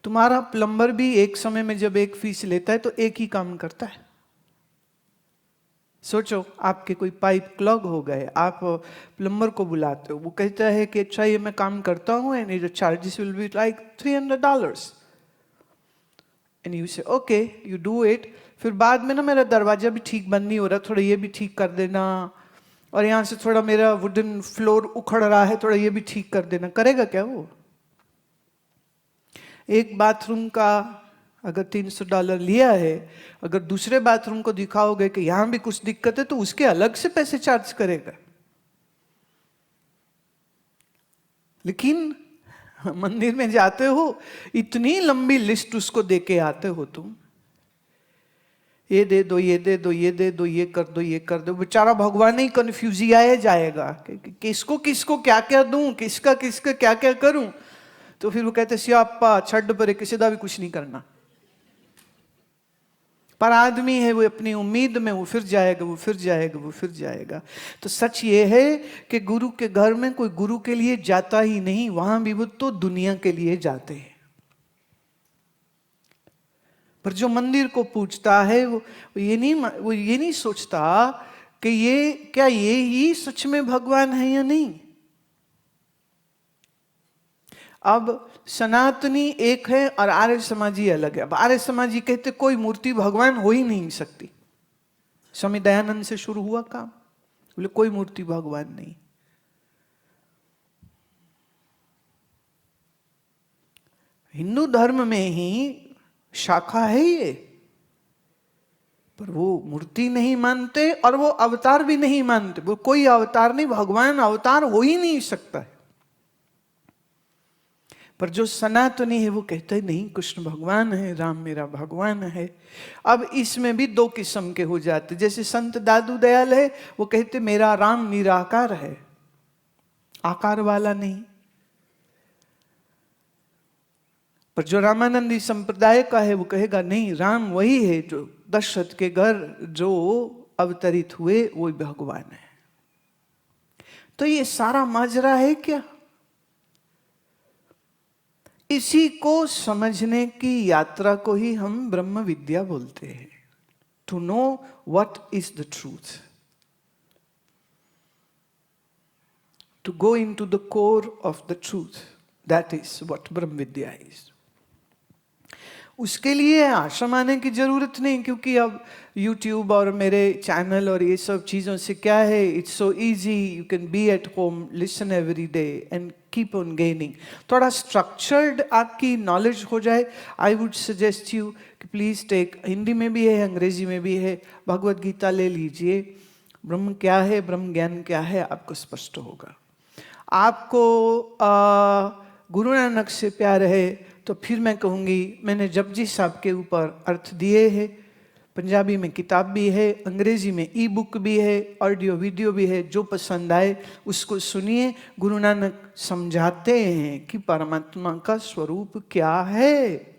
तुम्हारा प्लम्बर भी एक समय में जब एक फीस लेता है तो एक ही काम करता है। सोचो, आपके कोई पाइप क्लॉग हो गए, आप प्लम्बर को बुलाते हो, वो कहता है कि अच्छा ये मैं काम करता हूँ and your charges will be like $300 and you से ओके, यू डू इट। फिर बाद में ना मेरा दरवाजा भी ठीक बंद नहीं हो रहा, थोड़ा ये भी ठीक कर देना, और यहाँ से थोड़ा मेरा वुडन फ्लोर उखड़ रहा है, थोड़ा ये भी ठीक कर देना। करेगा क्या वो? एक बाथरूम का अगर $300 लिया है, अगर दूसरे बाथरूम को दिखाओगे कि यहां भी कुछ दिक्कत है तो उसके अलग से पैसे चार्ज करेगा। लेकिन मंदिर में जाते हो, इतनी लंबी लिस्ट उसको देके आते हो तुम, ये दे दो, ये दे दो, ये दे दो, ये कर दो, ये कर दो। बेचारा भगवान ही कंफ्यूजी आए जाएगा कि किसको किसको क्या क्या दूं, किसका किसका क्या क्या करूं। तो फिर वो कहते सियाप्पा छड़ पर किसी का भी कुछ नहीं करना। पर आदमी है, वो अपनी उम्मीद में वो फिर जाएगा, वो फिर जाएगा, वो फिर जाएगा। तो सच ये है कि गुरु के घर में कोई गुरु के लिए जाता ही नहीं, वहां भी वो तो दुनिया के लिए जाते हैं। पर जो मंदिर को पूजता है वो ये नहीं सोचता कि ये क्या ये ही सच में भगवान है या नहीं। अब सनातनी एक है और आर्य समाजी अलग है। अब आर्य समाजी कहते कोई मूर्ति भगवान हो ही नहीं सकती। स्वामी दयानंद से शुरू हुआ काम, बोले कोई मूर्ति भगवान नहीं। हिंदू धर्म में ही शाखा है ये, पर वो मूर्ति नहीं मानते और वो अवतार भी नहीं मानते। वो कोई अवतार नहीं, भगवान अवतार हो ही नहीं सकता है। पर जो सनातनी है वो कहते हैं नहीं, कृष्ण भगवान है, राम मेरा भगवान है। अब इसमें भी दो किस्म के हो जाते। जैसे संत दादू दयाल है, वो कहते मेरा राम निराकार है, आकार वाला नहीं। पर जो रामानंदी संप्रदाय का है वो कहेगा नहीं, राम वही है जो दशरथ के घर जो अवतरित हुए, वो भगवान है। तो ये सारा माजरा है क्या? इसी को समझने की यात्रा को ही हम ब्रह्म विद्या बोलते हैं। To know what is the truth, to go into the core of the truth, that is what ब्रह्म विद्या इज। उसके लिए आश्रम आने की जरूरत नहीं, क्योंकि अब YouTube और मेरे चैनल और ये सब चीज़ों से क्या है, it's so easy, you can be at home, listen every day and keep on gaining. थोड़ा स्ट्रक्चर्ड आपकी नॉलेज हो जाए। आई वुड सजेस्ट यू कि प्लीज़ टेक, हिंदी में भी है, अंग्रेजी में भी है, भगवद गीता ले लीजिए। ब्रह्म क्या है, ब्रह्म ज्ञान क्या है, आपको स्पष्ट होगा। आपको गुरु नानक से प्यार है तो फिर मैं कहूँगी, मैंने जपजी साहब के ऊपर अर्थ दिए हैं। पंजाबी में किताब भी है, अंग्रेजी में ई बुक भी है, ऑडियो वीडियो भी है। जो पसंद आए उसको सुनिए। गुरु नानक समझाते हैं कि परमात्मा का स्वरूप क्या है।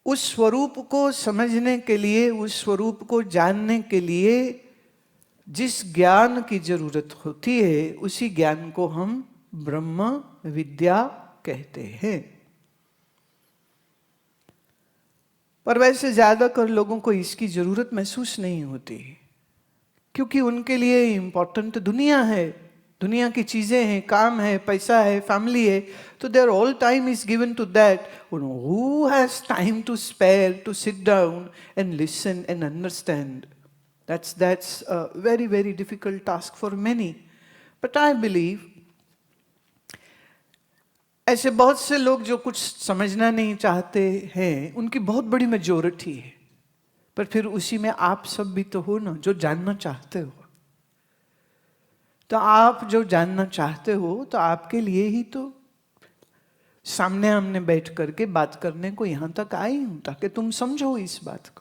उस स्वरूप को समझने के लिए, उस स्वरूप को जानने के लिए जिस ज्ञान की जरूरत होती है, उसी ज्ञान को हम ब्रह्म विद्या कहते हैं। पर वैसे ज्यादातर लोगों को इसकी जरूरत महसूस नहीं होती, क्योंकि उनके लिए इंपॉर्टेंट दुनिया है, दुनिया की चीजें हैं, काम है, पैसा है, फैमिली है। तो there all time is given to that. Who has time to spare to sit down and listen and understand? That's a very, very difficult task for many. But I believe ऐसे बहुत से लोग जो कुछ समझना नहीं चाहते हैं, उनकी बहुत बड़ी मेजॉरिटी है। पर फिर उसी में आप सब भी तो हो ना, जो जानना चाहते हो। तो आप जो जानना चाहते हो, तो आपके लिए ही तो सामने आमने बैठ करके बात करने को यहां तक आई हूं, ताकि तुम समझो इस बात को।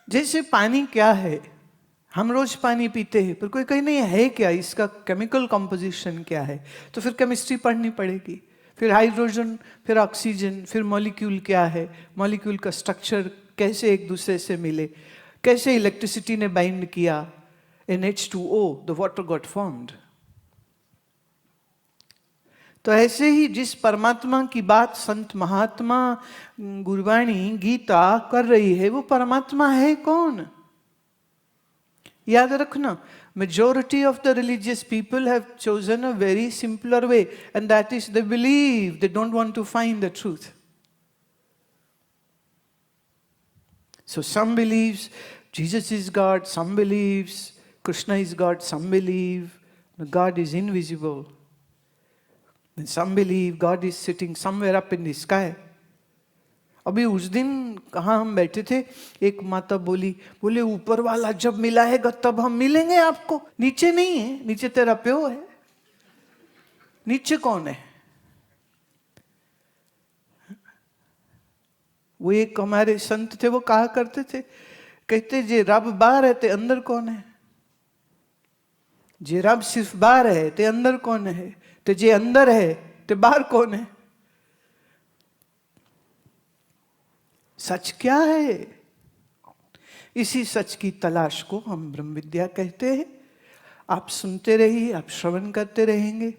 जैसे पानी क्या है, हम रोज पानी पीते हैं, पर कोई कहीं नहीं है क्या, इसका केमिकल कंपोजिशन क्या है? तो फिर केमिस्ट्री पढ़नी पड़ेगी, फिर हाइड्रोजन, फिर ऑक्सीजन, फिर मॉलिक्यूल क्या है, मॉलिक्यूल का स्ट्रक्चर कैसे एक दूसरे से मिले, कैसे इलेक्ट्रिसिटी ने बाइंड किया, NH2O, the water got formed. तो ऐसे ही जिस परमात्मा की बात संत महात्मा गुरबाणी गीता कर रही है, वो परमात्मा है कौन? याद रखना, majority of the religious people have chosen a very simpler way, and that is they believe, they don't want to find the truth. So some believes Jesus is God, some believes Krishna is God, some believe God is invisible, and some believe God is sitting somewhere up in the sky. अभी उस दिन कहाँ हम बैठे थे, एक माता बोले ऊपर वाला जब मिलाएगा तब हम मिलेंगे आपको, नीचे नहीं है, नीचे तेरा प्यो है, नीचे कौन है? वो एक हमारे संत थे, वो कहा करते थे, कहते जे रब बाहर है ते अंदर कौन है? जे रब सिर्फ बाहर है ते अंदर कौन है? ते जे अंदर है ते बाहर कौन है? सच क्या है? इसी सच की तलाश को हम ब्रह्म विद्या कहते हैं। आप सुनते रहिए, आप श्रवण करते रहेंगे,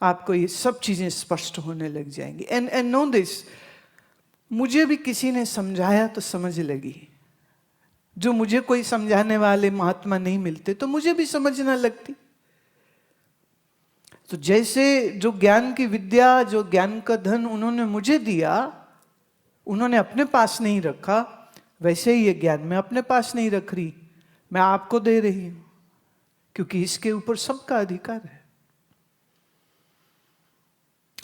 आपको ये सब चीजें स्पष्ट होने लग जाएंगी। एंड नो दिस, मुझे भी किसी ने समझाया तो समझ लगी। जो मुझे कोई समझाने वाले महात्मा नहीं मिलते तो मुझे भी समझ ना लगती। तो जैसे जो ज्ञान की विद्या, जो ज्ञान का धन उन्होंने मुझे दिया, उन्होंने अपने पास नहीं रखा, वैसे ही ये ज्ञान मैं अपने पास नहीं रख रही, मैं आपको दे रही हूं, क्योंकि इसके ऊपर सबका अधिकार है।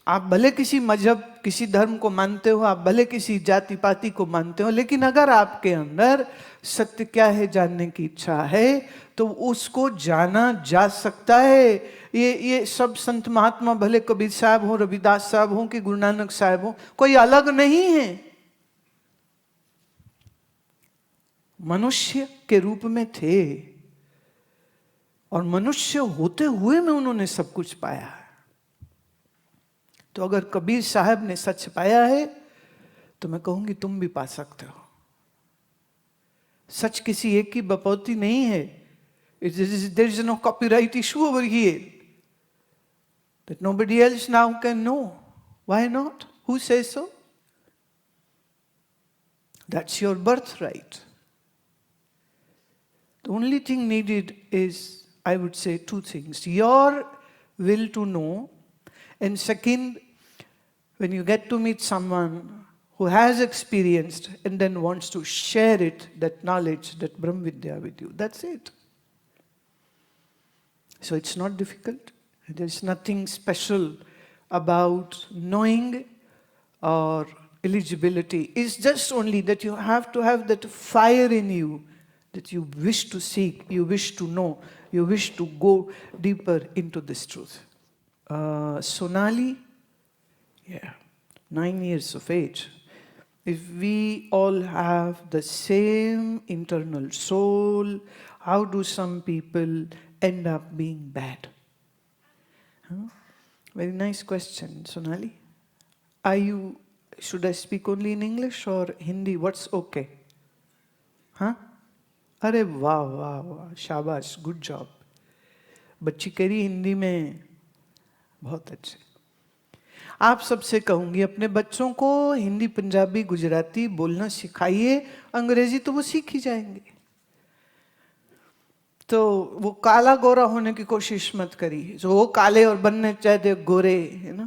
आप भले किसी मजहब, किसी धर्म को मानते हो, आप भले किसी जाति पाति को मानते हो, लेकिन अगर आपके अंदर सत्य क्या है जानने की इच्छा है तो उसको जाना जा सकता है। ये सब संत महात्मा, भले कबीर साहब हो, रविदास साहब हो कि गुरु नानक साहब हो, कोई अलग नहीं है। मनुष्य के रूप में थे और मनुष्य होते हुए में उन्होंने सब कुछ पाया है। तो अगर कबीर साहब ने सच पाया है तो मैं कहूंगी तुम भी पा सकते हो। सच किसी एक की बपौती नहीं है। There is no copyright issue over here that nobody else now can know. Why not? Who says so? That's your birthright. The only thing needed is, I would say, two things: your will to know, and second, when you get to meet someone who has experienced and then wants to share it, that knowledge, that Brahm Vidya with you. That's it. So it's not difficult. There's nothing special about knowing or eligibility. It's just only that you have to have that fire in you, that you wish to seek, you wish to know, you wish to go deeper into this truth. Sonali, 9 years of age. If we all have the same internal soul, how do some people end up being bad? Huh? Very nice question, Sonali. Should I speak only in English or Hindi? What's okay? Huh? अरे वाह वाह वाह, शाबाश, good job. बच्ची कह रही हिंदी में, बहुत अच्छे। आप सबसे कहूंगी अपने बच्चों को हिंदी, पंजाबी, गुजराती बोलना सिखाइए, अंग्रेजी तो वो सीख ही जाएंगे। तो वो काला गोरा होने की कोशिश मत करिए, जो वो काले और बनने चाहते गोरे, है ना,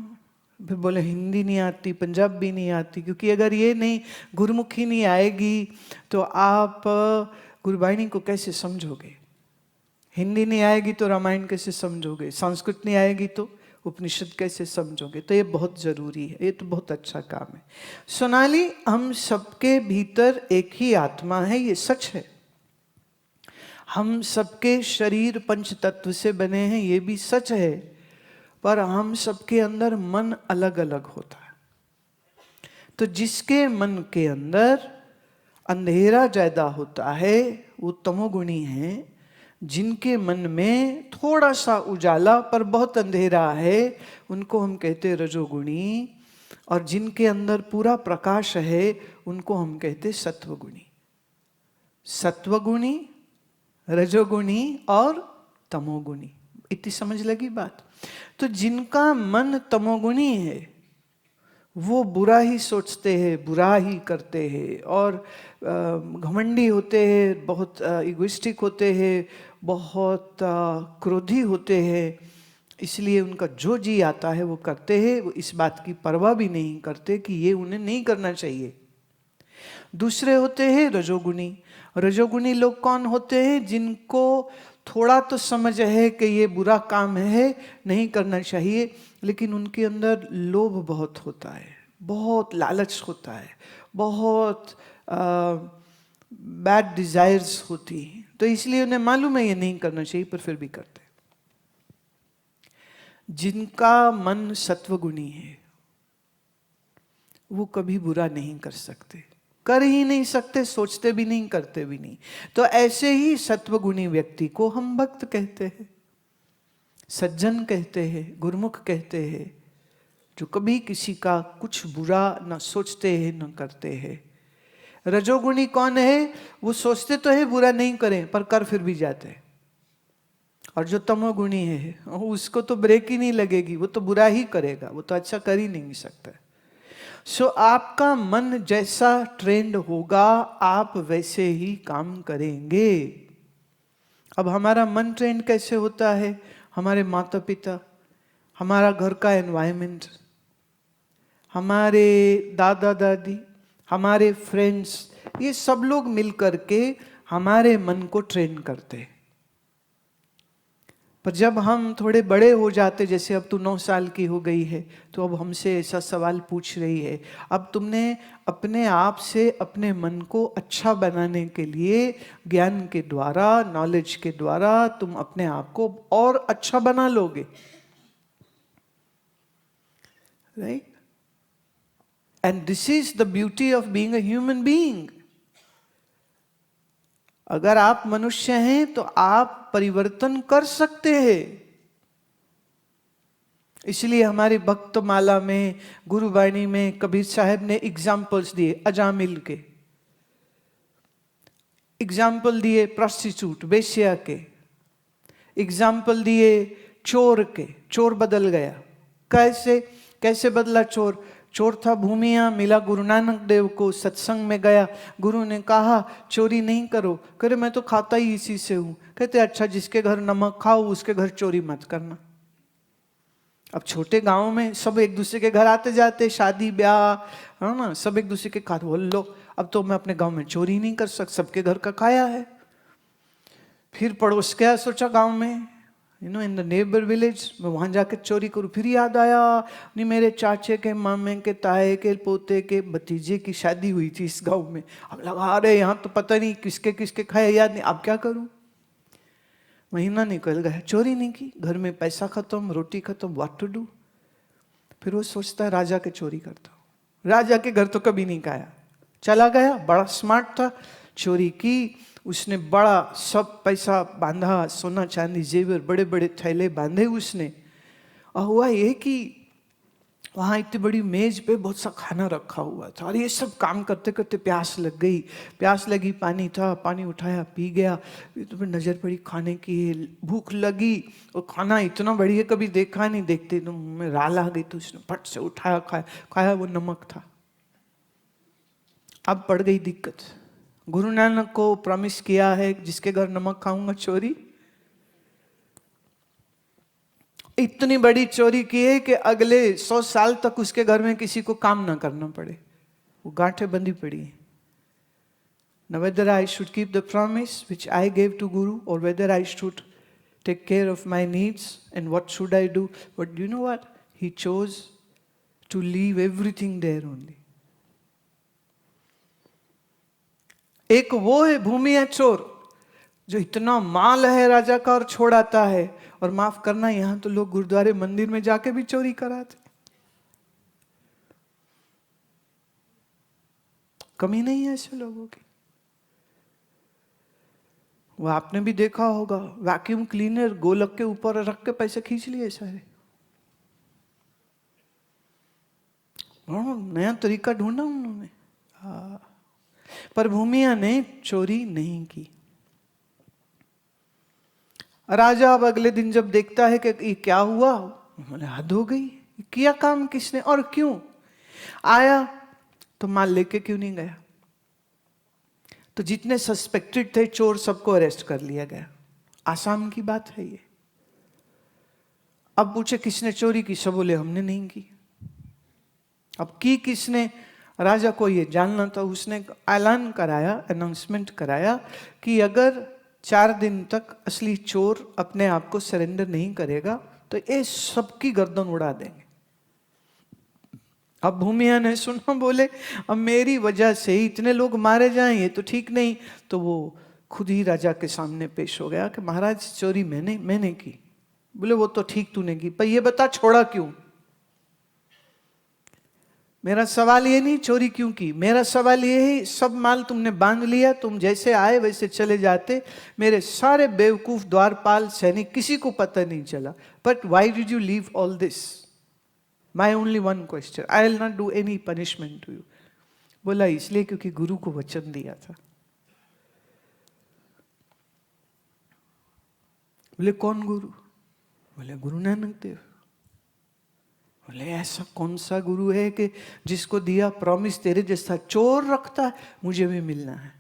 फिर बोले हिंदी नहीं आती, पंजाबी नहीं आती, क्योंकि अगर ये नहीं, गुरुमुखी नहीं आएगी तो आप गुरबाणी को कैसे समझोगे? हिंदी नहीं आएगी तो रामायण कैसे समझोगे? संस्कृत नहीं आएगी तो उपनिषद कैसे समझोगे? तो ये बहुत जरूरी है, ये तो बहुत अच्छा काम है। सोनाली, हम सबके भीतर एक ही आत्मा है, ये सच है। हम सबके शरीर पंच तत्व से बने हैं, ये भी सच है, पर हम सबके अंदर मन अलग अलग होता है। तो जिसके मन के अंदर अंधेरा ज्यादा होता है वो तमोगुणी है, जिनके मन में थोड़ा सा उजाला पर बहुत अंधेरा है उनको हम कहते रजोगुणी, और जिनके अंदर पूरा प्रकाश है उनको हम कहते सत्वगुणी। सत्वगुणी, रजोगुणी और तमोगुणी, इतनी समझ लगी बात। तो जिनका मन तमोगुणी है वो बुरा ही सोचते हैं, बुरा ही करते हैं, और घमंडी होते हैं, बहुत इगोइस्टिक होते हैं, बहुत क्रोधी होते हैं। इसलिए उनका जो जी आता है वो करते हैं, वो इस बात की परवाह भी नहीं करते कि ये उन्हें नहीं करना चाहिए। दूसरे होते हैं रजोगुणी। रजोगुणी लोग कौन होते हैं? जिनको थोड़ा तो समझ है कि ये बुरा काम है, नहीं करना चाहिए, लेकिन उनके अंदर लोभ बहुत होता है, बहुत लालच होता है, बहुत बैड डिजायर्स होती हैं, तो इसलिए उन्हें मालूम है ये नहीं करना चाहिए, पर फिर भी करते हैं। जिनका मन सत्वगुणी है वो कभी बुरा नहीं कर सकते, कर ही नहीं सकते, सोचते भी नहीं, करते भी नहीं। तो ऐसे ही सत्वगुणी व्यक्ति को हम भक्त कहते हैं, सज्जन कहते हैं, गुरुमुख कहते हैं, जो कभी किसी का कुछ बुरा न सोचते हैं न करते हैं। रजोगुणी कौन है? वो सोचते तो है बुरा नहीं करें, पर कर फिर भी जाते हैं। और जो तमोगुणी है उसको तो ब्रेक ही नहीं लगेगी, वो तो बुरा ही करेगा, वो तो अच्छा कर ही नहीं सकता। सो आपका मन जैसा ट्रेंड होगा आप वैसे ही काम करेंगे। अब हमारा मन ट्रेंड कैसे होता है? हमारे माता पिता, हमारा घर का एनवायरनमेंट, हमारे दादा दादी, हमारे फ्रेंड्स, ये सब लोग मिलकर के हमारे मन को ट्रेन करते हैं। पर जब हम थोड़े बड़े हो जाते, जैसे अब तू 9 साल की हो गई है, तो अब हमसे ऐसा सवाल पूछ रही है, अब तुमने अपने आप से अपने मन को अच्छा बनाने के लिए ज्ञान के द्वारा, नॉलेज के द्वारा तुम अपने आप को और अच्छा बना लोगे, right? And this is the beauty of being a human being. अगर आप मनुष्य हैं तो आप परिवर्तन कर सकते हैं। इसलिए हमारी भक्तमाला में, गुरुवाणी में कबीर साहब ने एग्जाम्पल्स दिए अजामिल के, एग्जाम्पल दिए प्रोस्टिट्यूट वेश्या के, एग्जाम्पल दिए चोर के, चोर बदल गया। कैसे कैसे बदला चोर? चोर था भूमिया, मिला गुरु नानक देव को, सत्संग में गया, गुरु ने कहा चोरी नहीं करो, करे मैं तो खाता ही इसी से हूं। कहते अच्छा जिसके घर नमक खाओ उसके घर चोरी मत करना। अब छोटे गांव में सब एक दूसरे के घर आते जाते, शादी ब्याह है ना, सब एक दूसरे के घर बोल लो, अब तो मैं अपने गांव में चोरी नहीं कर सकता, सबके घर का खाया है। फिर पड़ोस क्या सोचा गांव में, इन द नेबर विलेज, मैं वहां जाके चोरी करूं। फिर याद आया नहीं मेरे चाचे के, मामे के, ताए के, पोते के, भतीजे की शादी हुई थी इस गांव में। अब लगा अरे यहाँ तो पता नहीं किसके किसके खाए, याद नहीं, अब क्या करूं। महीना निकल गया, चोरी नहीं की, घर में पैसा खत्म, रोटी खत्म, व्हाट टू डू। फिर वो सोचता है राजा के चोरी करता हूं। राजा के घर तो कभी नहीं खाया, चला गया, बड़ा स्मार्ट था, चोरी की उसने, बड़ा सब पैसा बांधा, सोना चांदी जेवर बड़े बड़े थैले बांधे उसने। और हुआ ये कि वहाँ इतनी बड़ी मेज पे बहुत सा खाना रखा हुआ था, और ये सब काम करते करते प्यास लग गई, प्यास लगी, पानी था, पानी उठाया पी गया। तो फिर नजर पड़ी खाने की, भूख लगी, और खाना इतना बढ़िया कभी देखा नहीं, देखते तो मुंह में राल आ गई, तो उसने फट से उठाया, खाया, खाया, वो नमक था। अब पड़ गई दिक्कत। गुरु नानक को प्रॉमिस किया है जिसके घर नमक खाऊंगा चोरी। इतनी बड़ी चोरी की है कि अगले 100 साल तक उसके घर में किसी को काम ना करना पड़े, वो गांठें बंधी पड़ी है। Now whether I should keep the promise which I gave to Guru, or whether I should take care of my needs, and what should I do? But you know what? He chose to leave everything there only. एक वो है भूमिया चोर जो इतना माल है राजा का और छोड़ आता है, और माफ करना यहां तो लोग गुरुद्वारे मंदिर में जाके भी चोरी कराते, कमी नहीं है ऐसे लोगों की। वो आपने भी देखा होगा, वैक्यूम क्लीनर गोलक के ऊपर रख के पैसे खींच लिए सारे। नया तरीका ढूंढा उन्होंने। पर भूमिया ने चोरी नहीं की। राजा अब अगले दिन जब देखता है कि ये क्या हुआ, बोले हद हो गई, किया काम किसने और क्यों आया, तो माल लेके क्यों नहीं गया। तो जितने सस्पेक्टेड थे चोर सबको अरेस्ट कर लिया गया। आसाम की बात है ये। अब पूछे किसने चोरी की, सब बोले हमने नहीं की। अब की किसने, राजा को ये जानना था। उसने ऐलान कराया, अनाउंसमेंट कराया कि अगर 4 दिन तक असली चोर अपने आप को सरेंडर नहीं करेगा तो ये सबकी गर्दन उड़ा देंगे। अब भूमिया ने सुना, बोले अब मेरी वजह से ही इतने लोग मारे जाएं, ये तो ठीक नहीं। तो वो खुद ही राजा के सामने पेश हो गया कि महाराज चोरी मैंने की। बोले वो तो ठीक तूने की, पर ये बता छोड़ा क्यों। मेरा सवाल ये नहीं चोरी क्यों की, मेरा सवाल ये है सब माल तुमने बांध लिया, तुम जैसे आए वैसे चले जाते, मेरे सारे बेवकूफ द्वारपाल सैनिक किसी को पता नहीं चला। But why did you leave all this, my only one question, I will not do any punishment to you. बोला इसलिए क्योंकि गुरु को वचन दिया था। बोले कौन गुरु, बोले गुरु नानक देव। बोले ऐसा कौन सा गुरु है कि जिसको दिया प्रॉमिस तेरे जैसा चोर रखता है, मुझे भी मिलना है।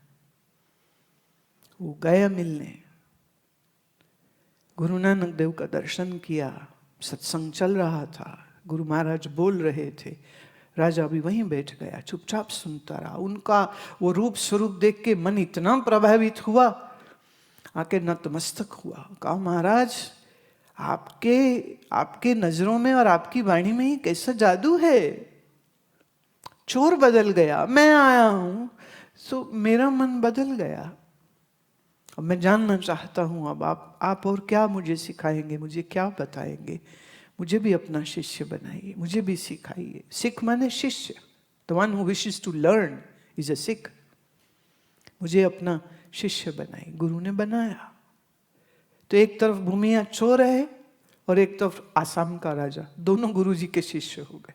वो गया मिलने, गुरु नानक देव का दर्शन किया, सत्संग चल रहा था, गुरु महाराज बोल रहे थे, राजा भी वहीं बैठ गया, चुपचाप सुनता रहा। उनका वो रूप स्वरूप देख के मन इतना प्रभावित हुआ, आके नतमस्तक हुआ, कहा महाराज आपके नजरों में और आपकी वाणी में ही कैसा जादू है। चोर बदल गया, मैं आया हूं तो मेरा मन बदल गया। अब मैं जानना चाहता हूं, अब आप और क्या मुझे सिखाएंगे, मुझे क्या बताएंगे। मुझे भी अपना शिष्य बनाइए, मुझे भी सिखाइए। सिख माने शिष्य, the one who wishes to learn is a Sikh. मुझे अपना शिष्य बनाइए। गुरु ने बनाया। तो एक तरफ भूमिया चोर है और एक तरफ आसाम का राजा, दोनों गुरु जी के शिष्य हो गए।